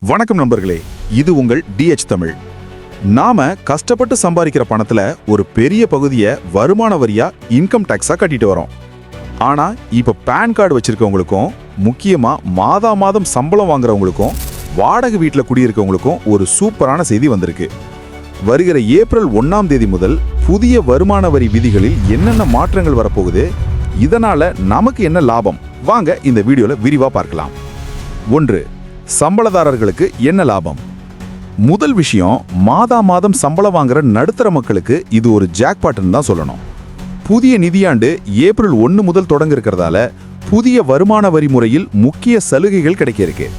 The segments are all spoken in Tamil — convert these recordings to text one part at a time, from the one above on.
வணக்கம் நண்பர்களே, இது உங்கள் டிஎச் தமிழ். நாம கஷ்டப்பட்டு சம்பாதிக்கிற பணத்துல ஒரு பெரிய பகுதியை வருமான வரியா இன்கம் டாக்ஸா கட்டிட்டு வரோம். ஆனா இப்ப பேன் கார்டு வச்சிருக்கவங்களுக்கும், முக்கியமா மாதம் சம்பளம் வாங்குறவங்களுக்கும், வாடகை வீட்டில் குடியிருக்கவங்களுக்கும் ஒரு சூப்பரான செய்தி வந்திருக்கு. வருகிற ஏப்ரல் 1ஆம் தேதி முதல் புதிய வருமான வரி விதிகளில் என்னென்ன மாற்றங்கள் வரப்போகுது, இதனால நமக்கு என்ன லாபம், வாங்க இந்த வீடியோல விரிவா பார்க்கலாம். 1. சம்பளதாரர்களுக்கு என்ன லாபம்? முதல் விஷயம், மாதம் சம்பளம் வாங்குற நடுத்தர மக்களுக்கு இது ஒரு ஜாக்பாட்னு தான் சொல்லணும். புதிய நிதியாண்டு ஏப்ரல் 1 முதல் தொடங்க இருக்கிறதால புதிய வருமான வரி முறையில் முக்கிய சலுகைகள் கிடைக்க இருக்கு.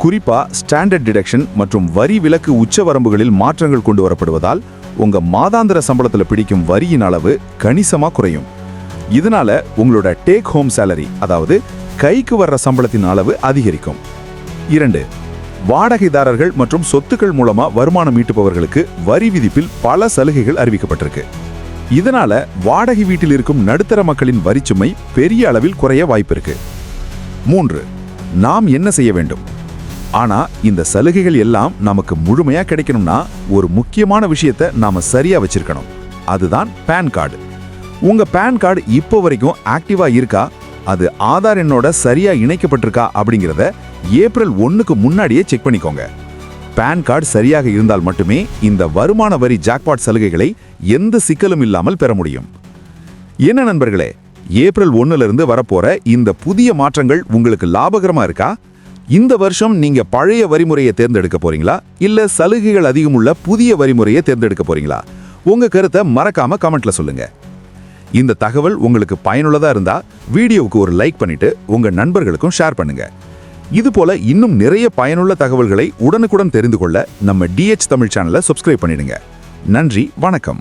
குறிப்பா ஸ்டாண்டர்ட் டிடக்ஷன் மற்றும் வரி விலக்கு உச்சவரம்புகளில் மாற்றங்கள் கொண்டு வரப்படுவதால் உங்க மாதாந்திர சம்பளத்தில் பிடிக்கும் வரியின் அளவு கணிசமா குறையும். இதனால உங்களோட டேக் ஹோம் சேலரி, அதாவது கைக்கு வர்ற சம்பளத்தின் அளவு அதிகரிக்கும். 2. வாடகைதாரர்கள் மற்றும் சொத்துக்கள் மூலமா வருமானம் ஈட்டுபவர்களுக்கு வரி விதிப்பில் பல சலுகைகள் அறிவிக்கப்பட்டிருக்கு. இதனால வாடகை வீட்டில் இருக்கும் நடுத்தர மக்களின் வரிச்சுமை பெரிய அளவில் குறைய வாய்ப்பிருக்கு. 3. நாம் என்ன செய்ய வேண்டும்? ஆனா இந்த சலுகைகள் எல்லாம் நமக்கு முழுமையா கிடைக்கணும்னா ஒரு முக்கியமான விஷயத்தை நாம சரியா வச்சிருக்கணும். அதுதான் பேன் கார்டு. உங்க பேன் கார்டு இப்போ வரைக்கும் ஆக்டிவா இருக்கா, அது ஆதார் எண்ணோட சரியா இணைக்கப்பட்டிருக்கா அப்படிங்கிறத ஏப்ரல் 1க்கு முன்னாடியே செக் பண்ணிக்கோங்க. பேன் கார்டு சரியாக இருந்தால் மட்டுமே இந்த வருமான வரி ஜாக்பாட் சலுகைகளை எந்த சிக்கலும் இல்லாமல் பெற முடியும். என்ன நண்பர்களே, ஏப்ரல் 1லிருந்து வரப்போற இந்த புதிய மாற்றங்கள் உங்களுக்கு லாபகரமா இருக்கா? இந்த வருஷம் நீங்க பழைய வரிமுறையை தேர்ந்தெடுக்க போறீங்களா, இல்ல சலுகைகள் அதிகமுள்ள புதிய வரிமுறையை தேர்ந்தெடுக்க போறீங்களா? உங்க கருத்தை மறக்காம கமெண்ட்ல சொல்லுங்க. இந்த தகவல் உங்களுக்கு பயனுள்ளதா இருந்தா வீடியோவுக்கு ஒரு லைக் பண்ணிட்டு உங்க நண்பர்களுக்கும் ஷேர் பண்ணுங்க. இது போல இன்னும் நிறைய பயனுள்ள தகவல்களை உடனுக்குடன் தெரிந்து கொள்ள நம்ம டிஎச் தமிழ் சேனலை சப்ஸ்கிரைப் பண்ணிடுங்க. நன்றி, வணக்கம்.